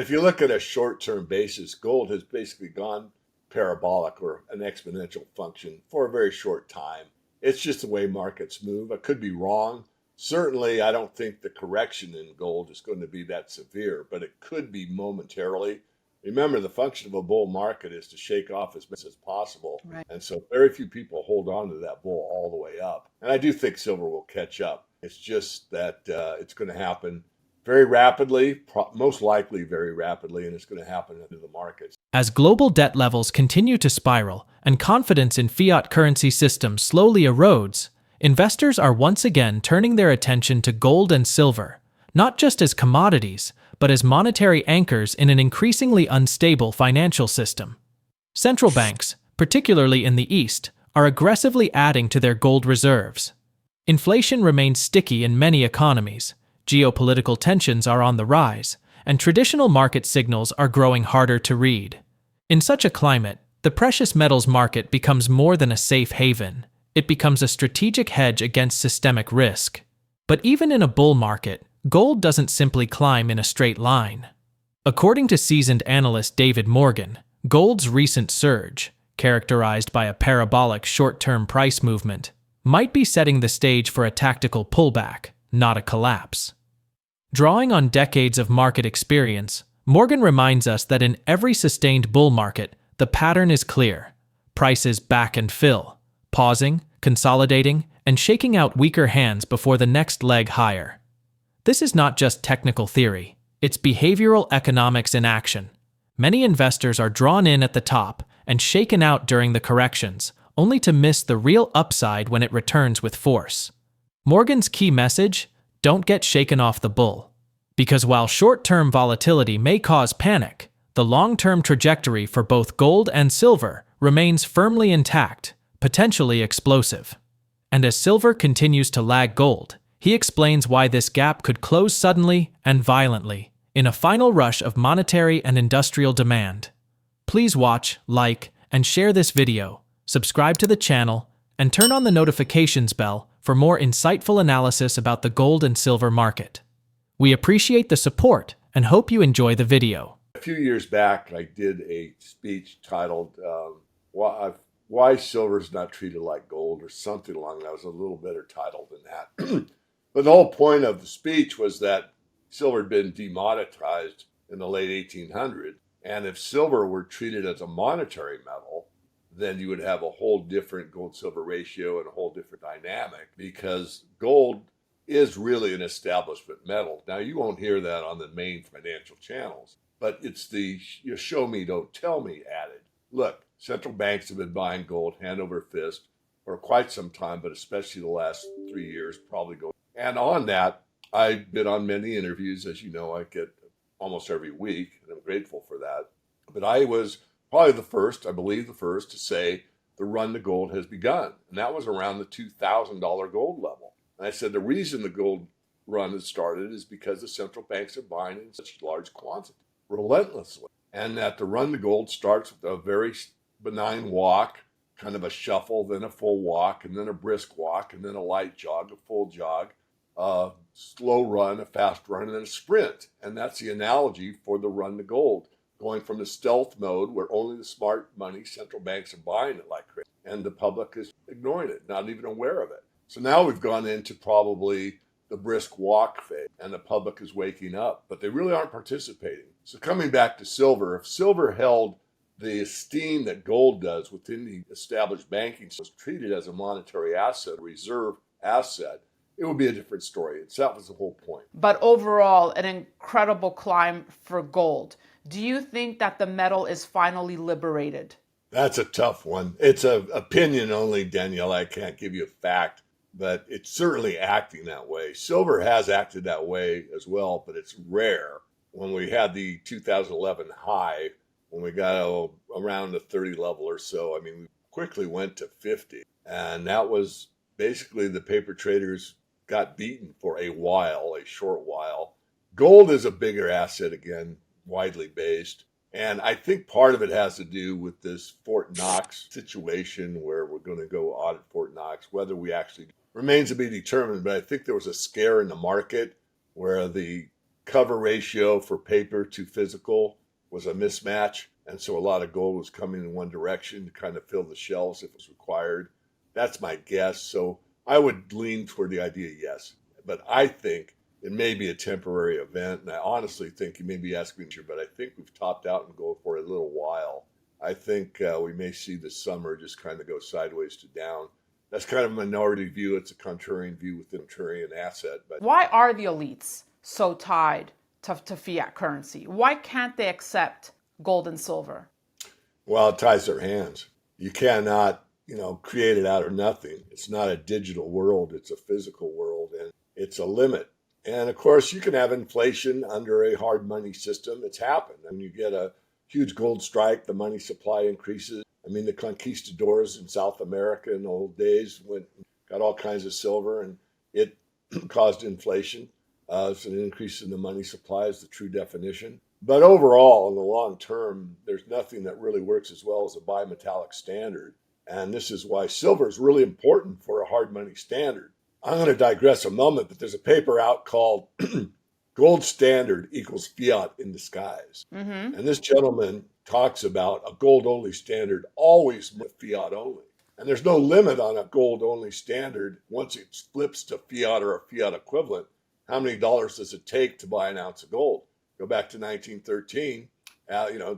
If you look at a short-term basis, gold has basically gone parabolic or an exponential function for a very short time. It's just the way markets move. I could be wrong. Certainly, I don't think the correction in gold is going to be that severe, but it could be momentarily. Remember, the function of a bull market is to shake off as much as possible. Right. And so very few people hold on to that bull all the way up. And I do think silver will catch up. It's just that it's going to happen very rapidly, most likely very rapidly, and it's going to happen in the markets. As global debt levels continue to spiral and confidence in fiat currency systems slowly erodes, investors are once again turning their attention to gold and silver, not just as commodities, but as monetary anchors in an increasingly unstable financial system. Central banks, particularly in the East, are aggressively adding to their gold reserves. Inflation remains sticky in many economies, geopolitical tensions are on the rise, and traditional market signals are growing harder to read. In such a climate, the precious metals market becomes more than a safe haven. It becomes a strategic hedge against systemic risk. But even in a bull market, gold doesn't simply climb in a straight line. According to seasoned analyst David Morgan, gold's recent surge, characterized by a parabolic short-term price movement, might be setting the stage for a tactical pullback, not a collapse. Drawing on decades of market experience, Morgan reminds us that in every sustained bull market, the pattern is clear. Prices back and fill, pausing, consolidating, and shaking out weaker hands before the next leg higher. This is not just technical theory, it's behavioral economics in action. Many investors are drawn in at the top and shaken out during the corrections, only to miss the real upside when it returns with force. Morgan's key message: don't get shaken off the bull. Because while short-term volatility may cause panic, the long-term trajectory for both gold and silver remains firmly intact, potentially explosive. And as silver continues to lag gold, he explains why this gap could close suddenly and violently in a final rush of monetary and industrial demand. Please watch, like, and share this video, subscribe to the channel, and turn on the notifications bell for more insightful analysis about the gold and silver market. We appreciate the support and hope you enjoy the video. A few years back, I did a speech titled Why Silver's Not Treated Like Gold, or something along that. It was a little better title than that. But the whole point of the speech was that silver had been demonetized in the late 1800s. And if silver were treated as a monetary metal, then you would have a whole different gold-silver ratio and a whole different dynamic, because gold is really an establishment metal. Now, you won't hear that on the main financial channels, but it's the you show me, don't tell me adage. Look, central banks have been buying gold hand over fist for quite some time, but especially the last 3 years, probably go. And on that, I've been on many interviews. As you know, I get almost every week, and I'm grateful for that. But I was probably the first, I believe the first, to say the run to gold has begun. And that was around the $2,000 gold level. And I said the reason the gold run has started is because the central banks are buying in such large quantity, relentlessly. And that the run to gold starts with a very benign walk, kind of a shuffle, then a full walk, and then a brisk walk, and then a light jog, a full jog, a slow run, a fast run, and then a sprint. And that's the analogy for the run to gold, going from the stealth mode where only the smart money central banks are buying it like crazy, and the public is ignoring it, not even aware of it. So now we've gone into probably the brisk walk phase, and the public is waking up, but they really aren't participating. So coming back to silver, if silver held the esteem that gold does within the established banking system, treated as a monetary asset, a reserve asset, it would be a different story. That was the whole point. But overall, an incredible climb for gold. Do you think that the metal is finally liberated? That's a tough one. It's an opinion only, Danielle. I can't give you a fact, but it's certainly acting that way. Silver has acted that way as well, but it's rare. When we had the 2011 high, when we got around the 30 level or so, I mean, we quickly went to 50. And that was basically the paper traders got beaten for a while, a short while. Gold is a bigger asset, again, widely based. And I think part of it has to do with this Fort Knox situation where we're going to go audit Fort Knox. Whether we actually remains to be determined, but I think there was a scare in the market where the cover ratio for paper to physical was a mismatch. And so a lot of gold was coming in one direction to kind of fill the shelves if it was required. That's my guess. So I would lean toward the idea, yes. But I think it may be a temporary event. And I honestly think you may be asking me, but I think we've topped out in gold for a little while. I think we may see this summer just kind of go sideways to down. That's kind of a minority view. It's a contrarian view within a contrarian asset. But why are the elites so tied to fiat currency? Why can't they accept gold and silver? well, it ties their hands. You cannot, create it out of nothing. It's not a digital world. It's a physical world, and it's a limit. And of course, you can have inflation under a hard money system. It's happened. When you get a huge gold strike, the money supply increases. I mean, the conquistadors in South America in the old days got all kinds of silver, and it caused inflation. It's an increase in the money supply is the true definition. But overall, in the long term, there's nothing that really works as well as a bimetallic standard. And this is why silver is really important for a hard money standard. I'm going to digress a moment, but there's a paper out called Gold Standard equals Fiat in Disguise. Mm-hmm. And this gentleman talks about a gold-only standard always with fiat only. And there's no limit on a gold-only standard once it flips to fiat or a fiat equivalent. How many dollars does it take to buy an ounce of gold? Go back to 1913.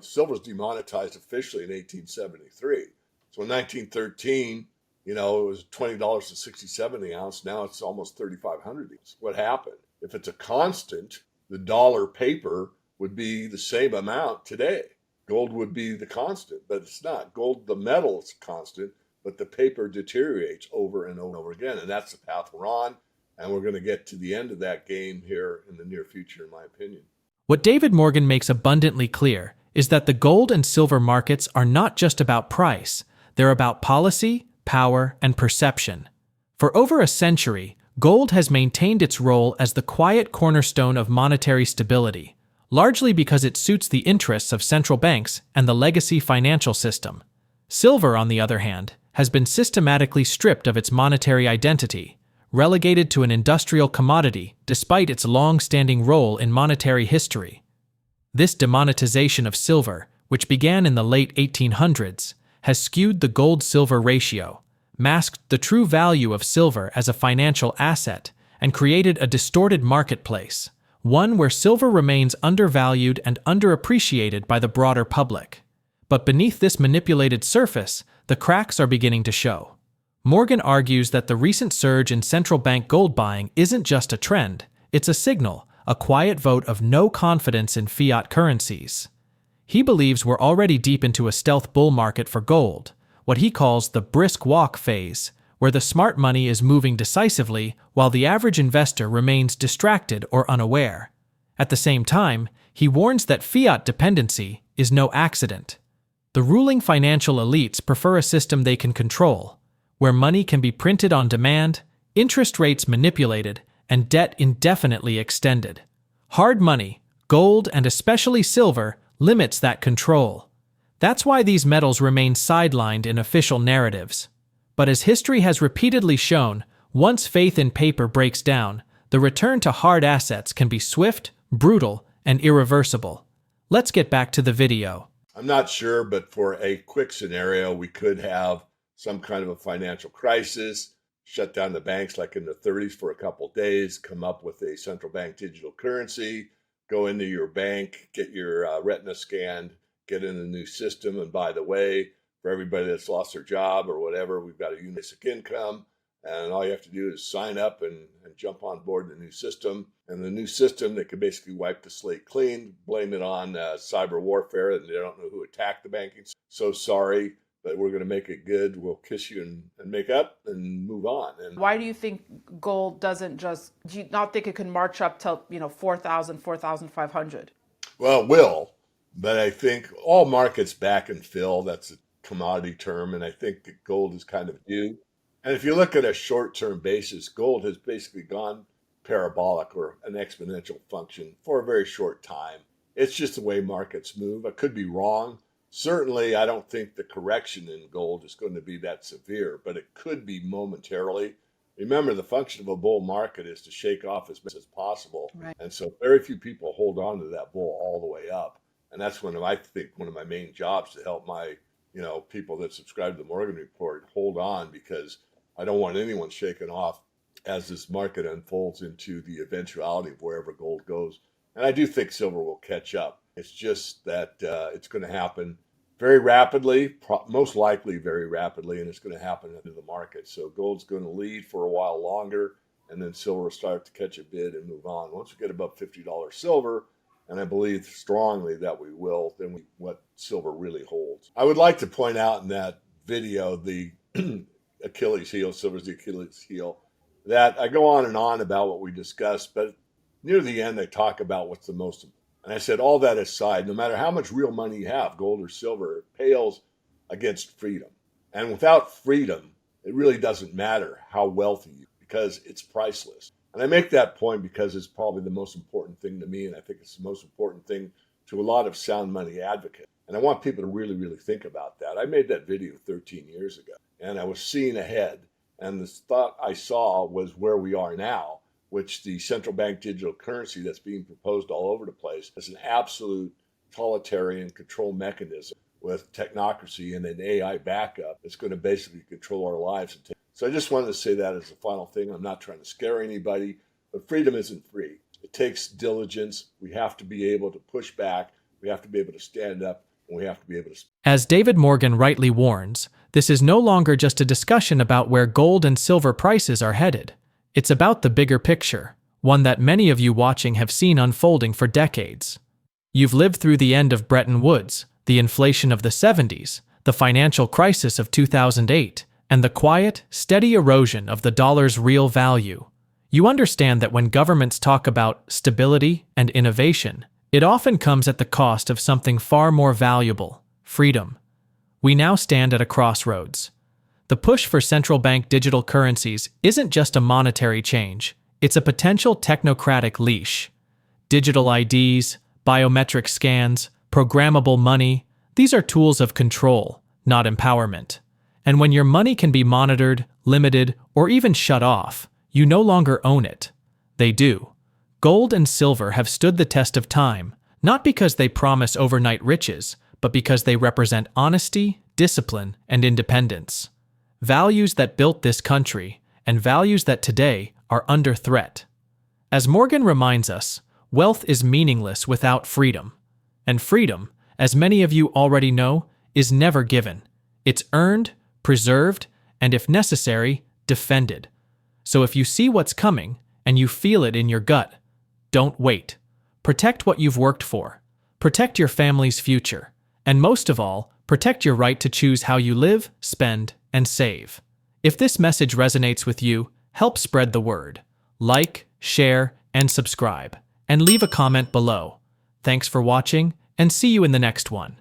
Silver's demonetized officially in 1873. So in 1913, it was $20.67 the ounce. Now it's almost $3,500. What happened? If it's a constant, the dollar paper would be the same amount today. Gold would be the constant, but it's not. Gold, the metal is constant, but the paper deteriorates over and over and over again. And that's the path we're on. And we're going to get to the end of that game here in the near future, in my opinion. What David Morgan makes abundantly clear is that the gold and silver markets are not just about price. They're about policy, power, and perception. For over a century, gold has maintained its role as the quiet cornerstone of monetary stability, largely because it suits the interests of central banks and the legacy financial system. Silver, on the other hand, has been systematically stripped of its monetary identity, relegated to an industrial commodity despite its long-standing role in monetary history. This demonetization of silver, which began in the late 1800s, has skewed the gold-silver ratio, masked the true value of silver as a financial asset, and created a distorted marketplace, one where silver remains undervalued and underappreciated by the broader public. But beneath this manipulated surface, the cracks are beginning to show. Morgan argues that the recent surge in central bank gold buying isn't just a trend, it's a signal, a quiet vote of no confidence in fiat currencies. He believes we're already deep into a stealth bull market for gold, what he calls the brisk walk phase, where the smart money is moving decisively while the average investor remains distracted or unaware. At the same time, he warns that fiat dependency is no accident. The ruling financial elites prefer a system they can control, where money can be printed on demand, interest rates manipulated, and debt indefinitely extended. Hard money, gold and especially silver, limits that control. That's why these metals remain sidelined in official narratives. But as history has repeatedly shown, once faith in paper breaks down, the return to hard assets can be swift, brutal, and irreversible. Let's get back to the video. I'm not sure, but for a quick scenario, we could have some kind of a financial crisis, shut down the banks like in the 30s for a couple of days, come up with a central bank digital currency, go into your bank, get your retina scanned, get in the new system. And by the way, for everybody that's lost their job or whatever, we've got a basic income. And all you have to do is sign up and jump on board the new system. And the new system, they can basically wipe the slate clean, blame it on cyber warfare, and they don't know who attacked the banking. So sorry, but we're going to make it good. We'll kiss you and make up and move on. And why do you think gold doesn't just, do you not think it can march up to, 4,000, 4,500? Well, it will, but I think all markets back and fill. That's a commodity term, and I think that gold is kind of due. And if you look at a short-term basis, gold has basically gone parabolic or an exponential function for a very short time. It's just the way markets move. I could be wrong. Certainly, I don't think the correction in gold is going to be that severe, but it could be momentarily. Remember, the function of a bull market is to shake off as much as possible. Right. And so very few people hold on to that bull all the way up. And that's one of, I think, one of my main jobs to help my, people that subscribe to the Morgan Report hold on, because I don't want anyone shaken off as this market unfolds into the eventuality of wherever gold goes. And I do think silver will catch up. It's just that it's going to happen very rapidly, most likely very rapidly, and it's going to happen into the market. So gold's going to lead for a while longer, and then silver will start to catch a bid and move on. Once we get above $50 silver, and I believe strongly that we will, then what silver really holds. I would like to point out in that video, the Achilles heel, silver's the Achilles heel, that I go on and on about what we discussed, but near the end, I talk about what's the most important. And I said, all that aside, no matter how much real money you have, gold or silver, it pales against freedom. And without freedom, it really doesn't matter how wealthy you are, because it's priceless. And I make that point because it's probably the most important thing to me, and I think it's the most important thing to a lot of sound money advocates. And I want people to really, really think about that. I made that video 13 years ago, and I was seeing ahead, and the thought I saw was where we are now, which the central bank digital currency that's being proposed all over the place is an absolute totalitarian control mechanism with technocracy and an AI backup that's going to basically control our lives. So I just wanted to say that as a final thing. I'm not trying to scare anybody, but freedom isn't free. It takes diligence. We have to be able to push back. We have to be able to stand up, and we have to be able to... As David Morgan rightly warns, this is no longer just a discussion about where gold and silver prices are headed. It's about the bigger picture, one that many of you watching have seen unfolding for decades. You've lived through the end of Bretton Woods, the inflation of the 70s, the financial crisis of 2008, and the quiet, steady erosion of the dollar's real value. You understand that when governments talk about stability and innovation, it often comes at the cost of something far more valuable: freedom. We now stand at a crossroads. The push for central bank digital currencies isn't just a monetary change, it's a potential technocratic leash. Digital IDs, biometric scans, programmable money, these are tools of control, not empowerment. And when your money can be monitored, limited, or even shut off, you no longer own it. They do. Gold and silver have stood the test of time, not because they promise overnight riches, but because they represent honesty, discipline, and independence. Values that built this country, and values that today are under threat. As Morgan reminds us, wealth is meaningless without freedom. And freedom, as many of you already know, is never given. It's earned, preserved, and if necessary, defended. So if you see what's coming, and you feel it in your gut, don't wait. Protect what you've worked for. Protect your family's future. And most of all, protect your right to choose how you live, spend, and save. If this message resonates with you, help spread the word. Like, share, and subscribe. And leave a comment below. Thanks for watching, and see you in the next one.